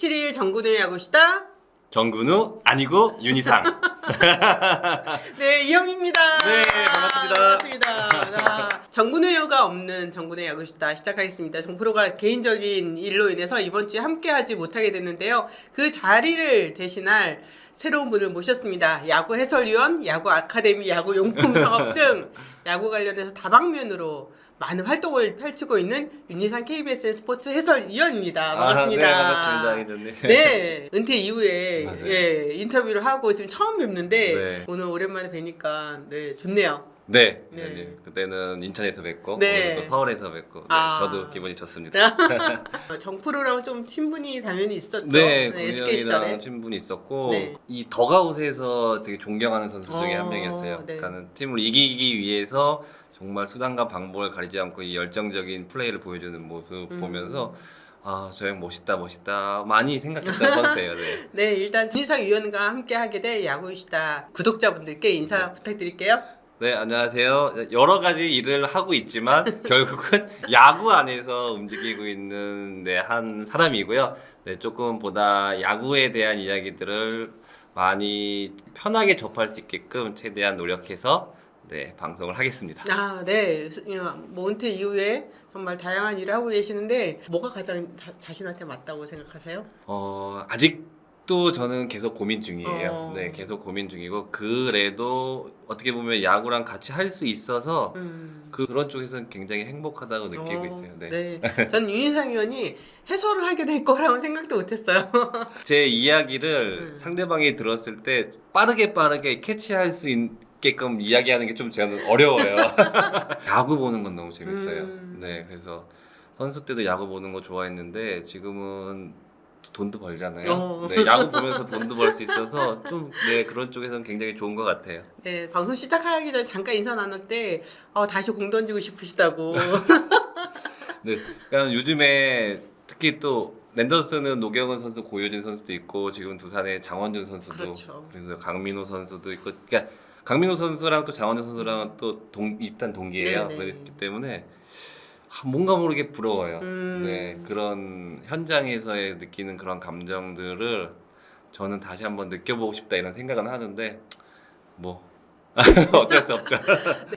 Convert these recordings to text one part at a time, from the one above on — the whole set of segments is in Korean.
27일 정근우의 야구시다. 정근우 아니고 윤희상. 네, 이영입니다. 네, 반갑습니다. 반갑습니다. 정근우가 없는 정근우의 야구시다 시작하겠습니다. 정프로가 개인적인 일로 인해서 이번 주에 함께하지 못하게 됐는데요. 그 자리를 대신할 새로운 분을 모셨습니다. 야구 해설위원, 야구 아카데미, 야구 용품 사업 등 야구 관련해서 다방면으로 많은 활동을 펼치고 있는 윤희상 KBSN 스포츠 해설위원입니다. 반갑습니다. 네, 반갑습니다. 네, 은퇴 이후에 맞아요. 예, 인터뷰를 하고 지금 처음 뵙는데 네. 오늘 오랜만에 뵈니까 네, 좋네요. 네, 네. 네. 그때는 인천에서 뵙고 네. 오늘 또 서울에서 뵙고 아. 저도 기분이 좋습니다. 정프로랑 좀 친분이 당연히 있었죠. 네, SK 시절에. 군영이랑 친분이 있었고 네. 이 더가웃에서 되게 존경하는 선수 중에 한 어, 명이었어요. 네. 그러니까 팀을 이기기 위해서 정말 수단과 방법을 가리지 않고 이 열정적인 플레이를 보여주는 모습 보면서 아, 저 형 멋있다 많이 생각했던 선수예요. 네. 네, 일단 윤희상 위원과 함께하게 될 야구시다 구독자분들께 인사 부탁드릴게요. 네, 안녕하세요. 여러 가지 일을 하고 있지만 결국은 야구 안에서 움직이고 있는 한 사람이고요. 네, 조금 보다 야구에 대한 이야기들을 많이 편하게 접할 수 있게끔 최대한 노력해서 네, 방송을 하겠습니다. 아, 네. 뭐 은퇴 이후에 정말 다양한 일을 하고 계시는데 뭐가 가장 자신한테 맞다고 생각하세요? 아직도 저는 계속 고민 중이에요. 어. 네, 계속 고민 중이고 그래도 어떻게 보면 야구랑 같이 할 수 있어서 그런 쪽에서는 굉장히 행복하다고 느끼고 있어요. 네. 네. 전 윤희상 의원이 해설을 하게 될 거라고 생각도 못했어요. 제 이야기를 상대방이 들었을 때 빠르게 캐치할 수 있게끔 이야기하는 게 좀 저는 어려워요. 야구 보는 건 너무 재밌어요. 네, 그래서 선수 때도 야구 보는 거 좋아했는데 지금은 돈도 벌잖아요. 네, 야구 보면서 돈도 벌 수 있어서 좀 네, 그런 쪽에서는 굉장히 좋은 것 같아요. 네, 방송 시작하기 전에 잠깐 인사 나눌 때 다시 공 던지고 싶으시다고. 네, 그러니까 요즘에 특히 또 랜더스는 노경은 선수, 고효진 선수도 있고 지금 두산의 장원준 선수도 그렇죠. 그래서 강민호 선수도 있고 그러니까 강민호 선수랑 또 장원준 선수랑은 또 입단 동기예요. 네네. 그렇기 때문에 뭔가 모르게 부러워요. 음. 네, 그런 현장에서의 느끼는 그런 감정들을 저는 다시 한번 느껴보고 싶다 이런 생각은 하는데 뭐 어쩔 수 없죠.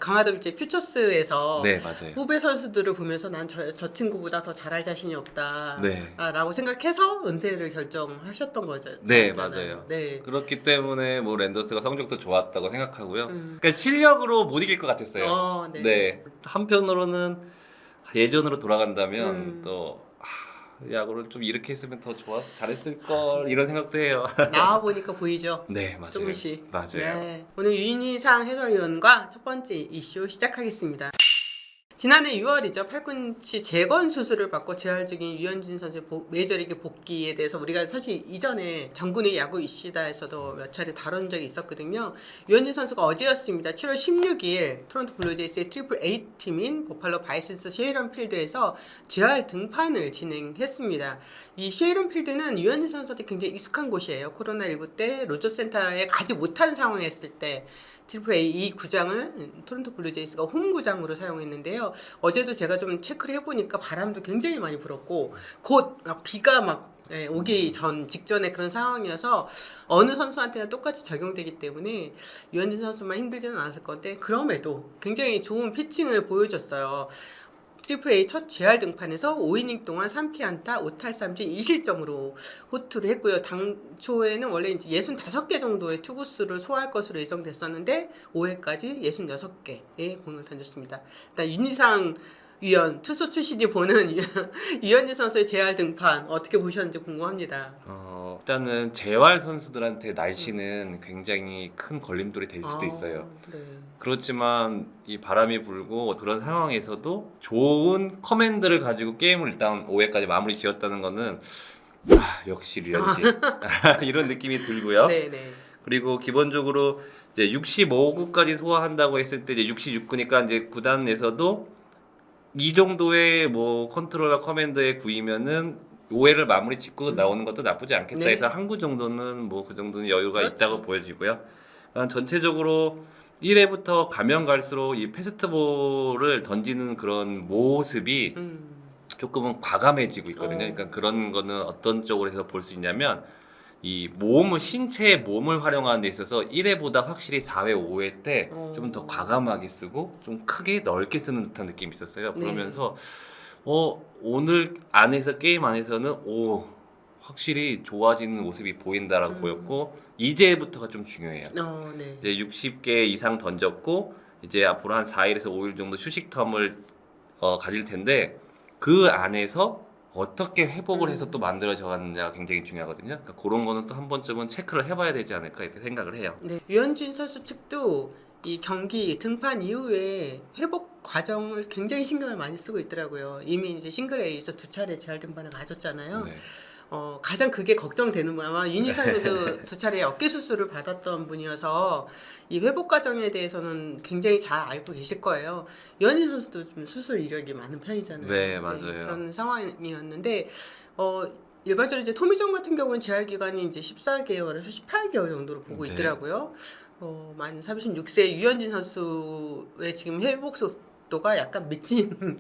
강화도 이제 퓨처스에서 네, 맞아요. 후배 선수들을 보면서 난 저 친구보다 더 잘할 자신이 없다. 네. 라고 생각해서 은퇴를 결정하셨던 거죠. 네, 맞잖아요. 맞아요. 네. 그렇기 때문에 뭐 랜더스가 성적도 좋았다고 생각하고요. 그러니까 실력으로 못 이길 것 같았어요. 네. 네. 한편으로는 예전으로 돌아간다면 또 야구를 좀 이렇게 했으면 더 잘했을 걸 이런 생각도 해요. 나와 보니까 보이죠. 네, 맞아요. 조금씩. 맞아요. 네. 오늘 윤희상 해설위원과 첫 번째 이슈 시작하겠습니다. 지난해 6월이죠. 팔꿈치 재건 수술을 받고 재활 중인 류현진 선수의 메이저리그 복귀에 대해서 우리가 사실 이전에 정근의 야구 이슈다에서도 몇 차례 다룬 적이 있었거든요. 류현진 선수가 어제였습니다. 7월 16일 토론토 블루제이스의 트리플 A 팀인 버팔로 바이슨스 쉐이런 필드에서 재활 등판을 진행했습니다. 이 쉐이런 필드는 류현진 선수한테 굉장히 익숙한 곳이에요. 코로나19 때 로저센터에 가지 못한 상황이었을 때 트리플 A 이 구장을 토론토 블루제이스가 홈 구장으로 사용했는데요. 어제도 제가 좀 체크를 해보니까 바람도 굉장히 많이 불었고 곧 막 비가 막 오기 직전에 그런 상황이어서 어느 선수한테나 똑같이 적용되기 때문에 유현진 선수만 힘들지는 않았을 건데 그럼에도 굉장히 좋은 피칭을 보여줬어요. 트리플 A 첫 재활 등판에서 5이닝 동안 3피안타 5탈3진 2실점으로 호투를 했고요. 당초에는 원래 이제 65개 정도의 투구수를 소화할 것으로 예정됐었는데 5회까지 66개의 공을 던졌습니다. 일단 윤희상 위원 투수 출신이 보는 유현진 선수의 재활 등판 어떻게 보셨는지 궁금합니다. 일단은 재활 선수들한테 날씨는 굉장히 큰 걸림돌이 될 수도 있어요. 네. 그렇지만 이 바람이 불고 그런 상황에서도 좋은 커맨드를 가지고 게임을 일단 5회까지 마무리 지었다는 거는 역시 류현진 이런 느낌이 들고요. 네네. 그리고 기본적으로 이제 65구까지 소화한다고 했을 때 이제 66구니까 이제 구단에서도 이 정도의 뭐 컨트롤과 커맨드에 구이면은 5회를 마무리 짓고 나오는 것도 나쁘지 않겠다 네. 해서 한 구 정도는 뭐 그 정도는 여유가 그렇죠. 있다고 보여지고요. 전체적으로 1회부터 가면 갈수록 이 패스트볼을 던지는 그런 모습이 조금은 과감해지고 있거든요. 그러니까 그런 거는 어떤 쪽으로 해서 볼 수 있냐면 이 몸을 신체의 몸을 활용하는 데 있어서 1회보다 확실히 4회, 5회 때 좀 더 과감하게 쓰고 좀 크게 넓게 쓰는 듯한 느낌이 있었어요. 네. 그러면서 오늘 안에서 게임 안에서는 확실히 좋아지는 모습이 보인다라고 보였고 이제부터가 좀 중요해요. 네. 이제 60개 이상 던졌고 이제 앞으로 한 4일에서 5일 정도 휴식 텀을 가질 텐데 그 안에서 어떻게 회복을 해서 또 만들어져 가는지가 굉장히 중요하거든요. 그러니까 그런 거는 또 한 번쯤은 체크를 해봐야 되지 않을까 이렇게 생각을 해요. 네. 유현진 선수 측도 이 경기 등판 이후에 회복 과정을 굉장히 신경을 많이 쓰고 있더라고요. 이미 이제 싱글 A에서 2차례 재활 등판을 가졌잖아요. 네. 가장 그게 걱정되는 분 아마 윤희상도 2차례 어깨 수술을 받았던 분이어서 이 회복 과정에 대해서는 굉장히 잘 알고 계실 거예요. 유현진 선수도 좀 수술 이력이 많은 편이잖아요. 네, 맞아요. 그런 상황이었는데 일반적으로 이제 토미존 같은 경우는 재활 기간이 이제 14개월에서 18개월 정도로 보고 네. 있더라고요. 만 36세 유현진 선수의 지금 회복 속도가 약간 미친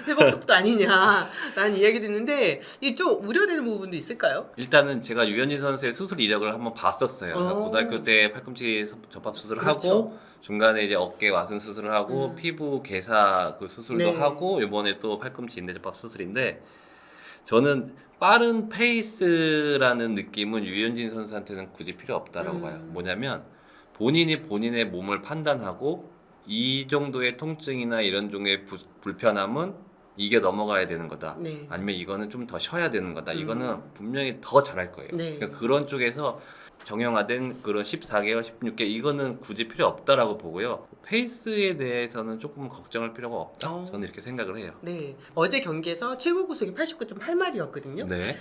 회복 속도 아니냐라는 이야기 듣는데 이게 좀 우려되는 부분도 있을까요? 일단은 제가 유현진 선수의 수술 이력을 한번 봤었어요. 그러니까 고등학교 때 팔꿈치 접합 수술을 그렇죠. 하고 중간에 이제 어깨 와순 수술을 하고 피부 개사 그 수술도 네. 하고 이번에 또 팔꿈치 인대 접합 수술인데 저는 빠른 페이스라는 느낌은 유현진 선수한테는 굳이 필요 없다라고 봐요. 뭐냐면 본인이 본인의 몸을 판단하고 이 정도의 통증이나 이런 종류의 불편함은 이게 넘어가야 되는 거다. 네. 아니면 이거는 좀 더 쉬어야 되는 거다. 이거는 분명히 더 잘할 거예요. 네. 그러니까 그런 쪽에서 정형화된 그런 14개월, 16개월 이거는 굳이 필요 없다라고 보고요. 페이스에 대해서는 조금 걱정할 필요가 없다. 저는 이렇게 생각을 해요. 네. 어제 경기에서 최고 구속이 89.8마리였거든요. 네.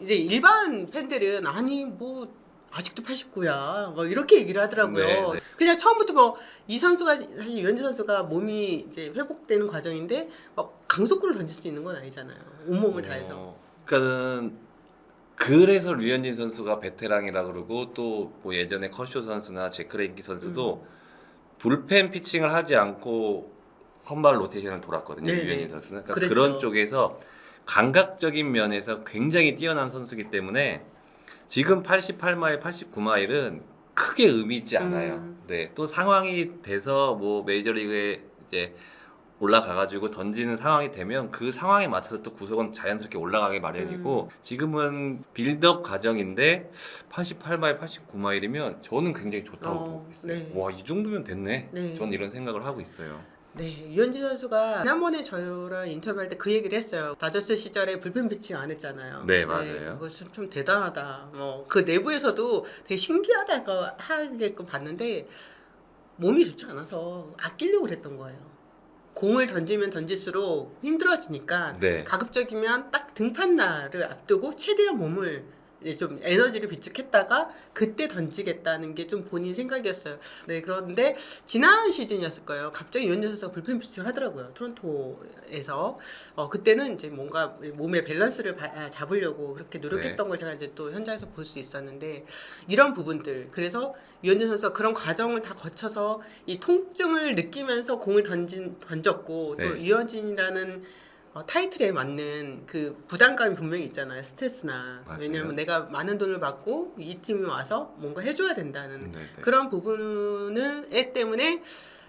이제 일반 팬들은 아니 뭐 아직도 89야 뭐 이렇게 얘기를 하더라고요. 네, 네. 그냥 처음부터 뭐 이 선수가 사실 유현진 선수가 몸이 이제 회복되는 과정인데 막 강속구를 던질 수 있는 건 아니잖아요. 온몸을 다해서. 그러니까는 그래서 류현진 선수가 베테랑이라 그러고 또 뭐 예전에 커쇼 선수나 제크레인키 선수도 불펜 피칭을 하지 않고 선발 로테이션을 돌았거든요. 네네. 류현진 선수는 그러니까 그랬죠. 그런 쪽에서 감각적인 면에서 굉장히 뛰어난 선수이기 때문에 지금 88마일, 89마일은 크게 의미 있지 않아요. 네, 또 상황이 돼서 뭐 메이저리그에 이제 올라가가지고 던지는 상황이 되면 그 상황에 맞춰서 또 구속은 자연스럽게 올라가기 마련이고 지금은 빌드업 과정인데 88마일, 89마일이면 저는 굉장히 좋다고 보고 있어요. 네. 와, 이 정도면 됐네. 네. 저는 이런 생각을 하고 있어요. 네, 유현진 선수가 지난번에 저랑 인터뷰할 때 그 얘기를 했어요. 다저스 시절에 불펜 피칭 안 했잖아요. 네, 맞아요. 그것은 좀 대단하다. 그 내부에서도 되게 신기하다고 하게끔 봤는데 몸이 좋지 않아서 아끼려고 그랬던 거예요. 공을 던지면 던질수록 힘들어지니까 네. 가급적이면 딱 등판 날을 앞두고 최대한 몸을 이제 좀 에너지를 비축했다가 그때 던지겠다는 게 좀 본인 생각이었어요. 네, 그런데 지난 시즌이었을 거예요. 갑자기 유현진 선수가 불펜 피칭을 하더라고요. 토론토에서. 그때는 이제 뭔가 몸의 밸런스를 잡으려고 그렇게 노력했던 네. 걸 제가 이제 또 현장에서 볼 수 있었는데 이런 부분들. 그래서 유현진 선수가 그런 과정을 다 거쳐서 이 통증을 느끼면서 공을 던졌고 네. 또 유현진이라는 타이틀에 맞는 그 부담감이 분명히 있잖아요. 스트레스나. 맞아요. 왜냐하면 내가 많은 돈을 받고 이 팀이 와서 뭔가 해줘야 된다는 네, 네. 그런 부분에 때문에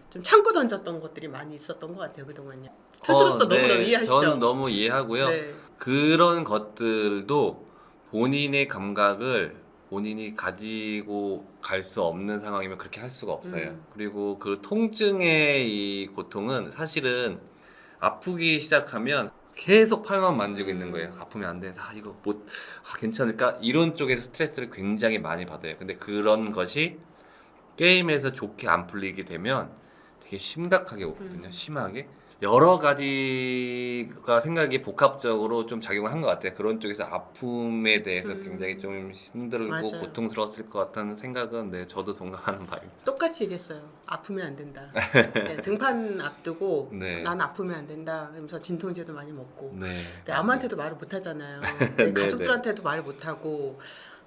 좀 참고 던졌던 것들이 많이 있었던 것 같아요. 그동안요. 투수로서 네. 너무너무 이해하시죠? 저는 너무 이해하고요. 네. 그런 것들도 본인의 감각을 본인이 가지고 갈 수 없는 상황이면 그렇게 할 수가 없어요. 그리고 그 통증의 이 고통은 사실은 아프기 시작하면 계속 팔만 만지고 있는 거예요. 아프면 안 돼. 이거 괜찮을까? 이런 쪽에서 스트레스를 굉장히 많이 받아요. 근데 그런 것이 게임에서 좋게 안 풀리게 되면 되게 심각하게 오거든요. 심하게. 여러 가지가 생각이 복합적으로 좀 작용을 한 것 같아요. 그런 쪽에서 아픔에 대해서 굉장히 좀 힘들고 맞아요. 고통스러웠을 것 같다는 생각은 네, 저도 동감하는 바입니다. 똑같이 얘기했어요. 아프면 안 된다. 네, 등판 앞두고 네. 난 아프면 안 된다. 그러면서 진통제도 많이 먹고. 네. 근데 아무한테도 말을 못 하잖아요. 네, 가족들한테도 말을 못 하고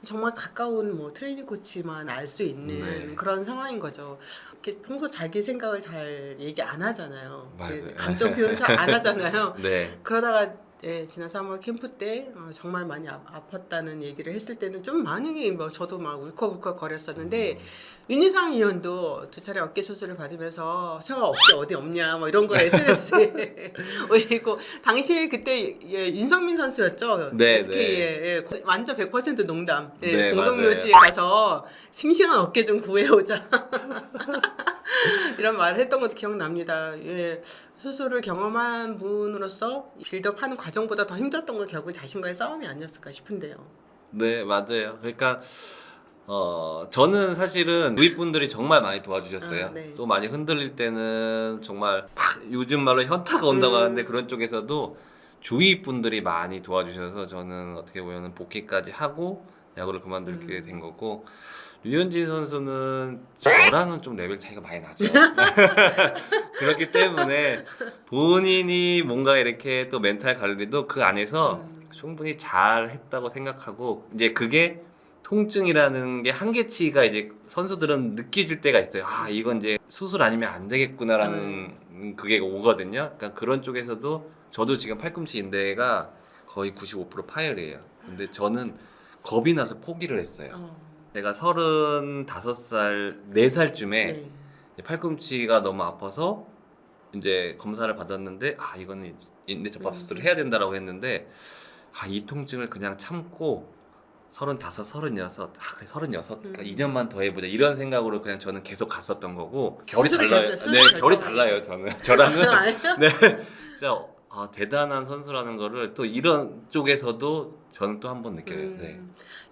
정말 가까운 뭐 트레이닝 코치만 알 수 있는 네. 그런 상황인 거죠. 이렇게 평소 자기 생각을 잘 얘기 안 하잖아요. 맞아요. 감정 표현 잘 안 하잖아요. 네. 그러다가 네, 지난 3월 캠프 때 정말 많이 아팠다는 얘기를 했을 때는 좀 많이 뭐 저도 막 울컥울컥 거렸었는데 윤희상 의원도 2차례 어깨 수술을 받으면서 제가 어깨 어디 없냐 뭐 이런 걸 SNS에 올리고 당시에 그때 예, 윤성민 선수였죠. 네, SK에 예, 완전 100% 농담. 예, 네, 공동묘지에 맞아요. 가서 싱싱한 어깨 좀 구해오자. 이런 말을 했던 것도 기억납니다. 예, 수술을 경험한 분으로서 빌드업하는 과정보다 더 힘들었던 건 결국 자신과의 싸움이 아니었을까 싶은데요. 네, 맞아요. 그러니까 저는 사실은 주위 분들이 정말 많이 도와주셨어요. 아, 네. 또 많이 흔들릴 때는 정말 막 요즘 말로 현타가 온다고 하는데 그런 쪽에서도 주위 분들이 많이 도와주셔서 저는 어떻게 보면 복귀까지 하고 야구를 그만두게 된 거고 류현진 선수는 저랑은 좀 레벨 차이가 많이 나죠. 그렇기 때문에 본인이 뭔가 이렇게 또 멘탈 관리도 그 안에서 충분히 잘 했다고 생각하고 이제 그게 통증이라는 게 한계치가 이제 선수들은 느껴질 때가 있어요. 아, 이건 이제 수술 아니면 안 되겠구나라는 그게 오거든요. 그러니까 그런 쪽에서도 저도 지금 팔꿈치 인대가 거의 95% 파열이에요. 근데 저는 겁이 나서 포기를 했어요. 내가 35살, 4살쯤에 네. 팔꿈치가 너무 아파서 이제 검사를 받았는데 아, 이거는 인대 접합 수술을 해야 된다라고 했는데 아, 이 통증을 그냥 참고 35, 36, 그래 36, 그러니까 2년만 더 해보자 이런 생각으로 그냥 저는 계속 갔었던 거고 결이 수술을 달라요. 결정- 네, 수술을 결이 결정. 달라요. 저는 저랑은 아니요? 네, 진짜 대단한 선수라는 거를 또 이런 쪽에서도 저는 또 한 번 느껴요. 네.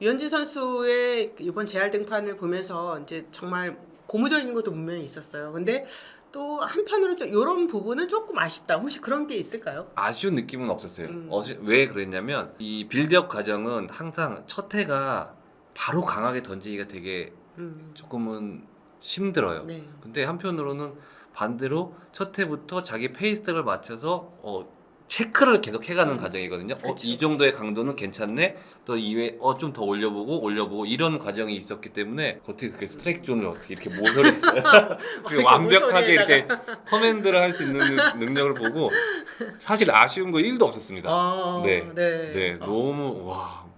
유현진 선수의 이번 재활 등판을 보면서 이제 정말 고무적인 것도 분명히 있었어요. 근데 또 한편으로 좀 이런 부분은 조금 아쉽다. 혹시 그런 게 있을까요? 아쉬운 느낌은 없었어요. 왜 그랬냐면 이 빌드업 과정은 항상 첫 해가 바로 강하게 던지기가 되게 조금은 힘들어요. 네. 근데 한편으로는 반대로 첫 해부터 자기 페이스를 맞춰서 체크를 계속 해가는 과정이거든요. 그쵸. 이 정도의 강도는 괜찮네. 또 이외 좀 더 올려보고 이런 과정이 있었기 때문에 어떻게 그렇게 스트라이크 존을 어떻게 이렇게 모서리 그리고 완벽하게 이렇게 커맨드를 할 수 있는 능력을 보고 사실 아쉬운 거 1도 없었습니다. 네. 네. 네, 너무 와.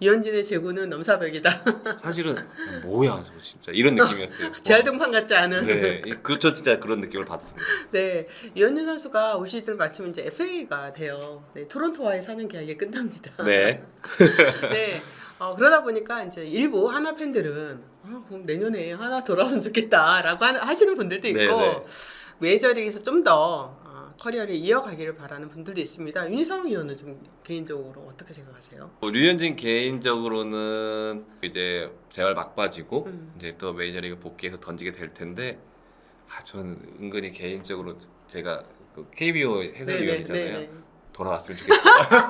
유현진의 제구는 넘사벽이다. 사실은 뭐야, 저 진짜 이런 느낌이었어요. 재활 등판 같지 않은. 네, 그렇죠, 진짜 그런 느낌을 받았습니다. 네, 유현진 선수가 올 시즌 마치면 이제 FA가 돼요. 네, 토론토와의 4년 계약이 끝납니다. 네, 네, 그러다 보니까 이제 일부 하나 팬들은 그럼 내년에 하나 돌아왔으면 좋겠다라고 하시는 분들도 있고 네, 네. 메이저리그에서 좀 더 커리어를 이어가기를 바라는 분들도 있습니다. 윤희상 의원은 좀 개인적으로 어떻게 생각하세요? 류현진 개인적으로는 이제 재활 막바지고 이제 또 메이저리그 복귀해서 던지게 될 텐데 저는 은근히 개인적으로 제가 그 KBO 해설위원이잖아요. 네. 돌아왔으면 좋겠어요.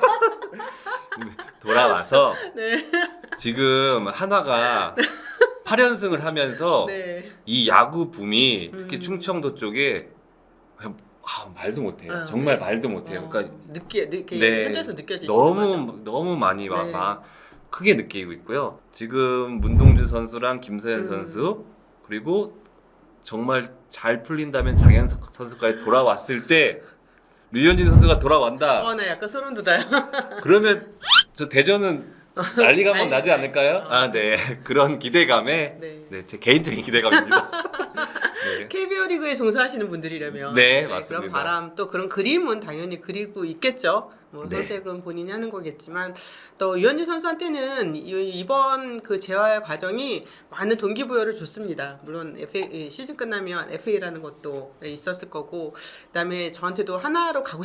돌아와서 네. 지금 한화가 8연승을 하면서 네. 이 야구 붐이 특히 충청도 쪽에 말도 못해요. 정말 네. 말도 못해요. 그러니까 느끼 현장에서 느껴지시는 거죠? 너무 많이 네. 막 크게 느끼고 있고요. 지금 문동주 선수랑 김서현 선수 그리고 정말 잘 풀린다면 장현석 선수까지 돌아왔을 때 류현진 선수가 돌아온다. 나 약간 소름 돋아요. 그러면 저 대전은 난리가 한번 아니, 나지 않을까요? 네. 그런 기대감에 네. 제 개인적인 기대감입니다. 네. KBO 리그에 종사하시는 분들이라면 네, 그런 맞습니다. 바람 또 그런 그림은 당연히 그리고 있겠죠. 뭐 네. 선택은 본인이 하는 거겠지만 또 유현진 선수한테는 이번 그 재활 과정이 많은 동기부여를 줬습니다. 물론 시즌 끝나면 FA라는 것도 있었을 거고 그다음에 저한테도 하나로 가고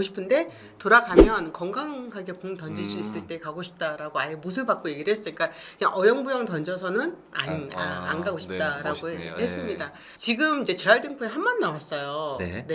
싶은데 돌아가면 건강하게 공 던질 수 있을 때 가고 싶다라고 아예 못을 받고 얘기를 했어요. 그러니까 그냥 어영부영 던져서는 안 가고 싶다라고 네, 멋있네요. 했습니다. 지금 이제 재활 등판이 한번 나왔어요. 네.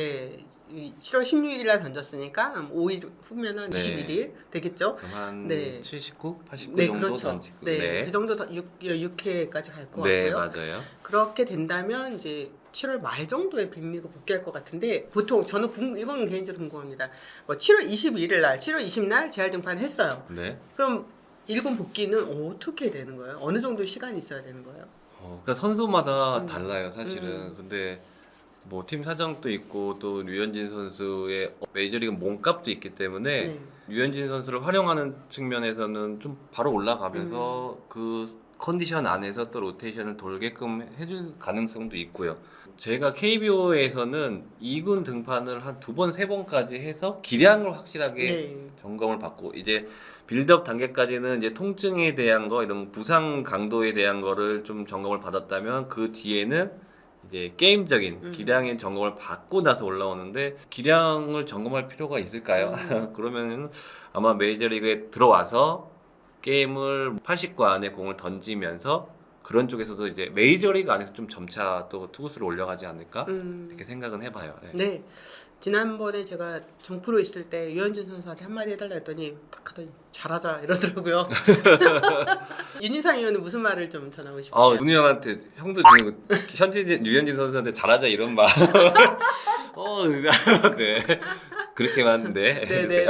7월 16일 날 던졌으니까 5일 후면은 네. 21일 되겠죠. 그럼 한 네. 79, 89 네, 정도 그렇죠. 던지고. 네, 그 정도 6회까지 갈 것 네, 같고요. 맞아요. 그렇게 된다면 이제 7월 말 정도에 빅리그 복귀할 것 같은데 보통 저는 이건 개인적으로 궁금합니다. 7월 21일 날, 7월 20일 날 재활 등판을 했어요. 네. 그럼 1군 복귀는 어떻게 되는 거예요? 어느 정도 시간이 있어야 되는 거예요? 그러니까 선수마다 달라요, 사실은. 근데 뭐 팀 사정도 있고 또 류현진 선수의 메이저리그 몸값도 있기 때문에 네. 류현진 선수를 활용하는 측면에서는 좀 바로 올라가면서 그 컨디션 안에서 또 로테이션을 돌게끔 해줄 가능성도 있고요. 제가 KBO에서는 2군 등판을 한 2번, 3번까지 해서 기량을 확실하게 네. 점검을 받고 이제 빌드업 단계까지는 이제 통증에 대한 거 이런 부상 강도에 대한 거를 좀 점검을 받았다면 그 뒤에는 이제 게임적인 기량의 점검을 받고 나서 올라오는데 기량을 점검할 필요가 있을까요? 그러면은 아마 메이저리그에 들어와서 게임을 80구 안에 공을 던지면서 그런 쪽에서도 이제 메이저리그 안에서 좀 점차 또 투구수를 올려가지 않을까 이렇게 생각은 해봐요. 네. 네. 지난번에 제가 정프로 있을 때 류현진 선수한테 한마디 해달라 했더니 딱 하더니 잘하자 이러더라고요. 윤희상 의원은 무슨 말을 좀 전하고 싶으세요? 문희 형한테 형도 지금 현진 류현진 선수한테 잘하자 이런 말. 네. 그렇게만 한데. 네네네.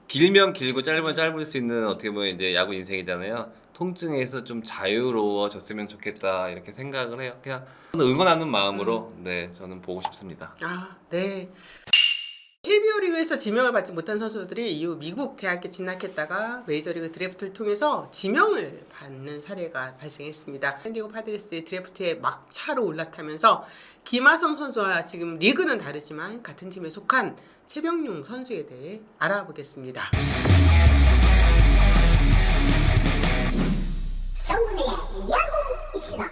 길면 길고 짧으면 짧을 수 있는 어떻게 보면 이제 야구 인생이잖아요. 통증에서 좀 자유로워졌으면 좋겠다 이렇게 생각을 해요. 그냥 응원하는 마음으로 네 저는 보고 싶습니다. 아, 네. KBO 리그에서 지명을 받지 못한 선수들이 이후 미국 대학에 진학했다가 메이저리그 드래프트를 통해서 지명을 받는 사례가 발생했습니다. 샌디에고 파드레스의 드래프트에 막차로 올라타면서 김하성 선수와 지금 리그는 다르지만 같은 팀에 속한 최병용 선수에 대해 알아보겠습니다. 정훈의 야구 시간.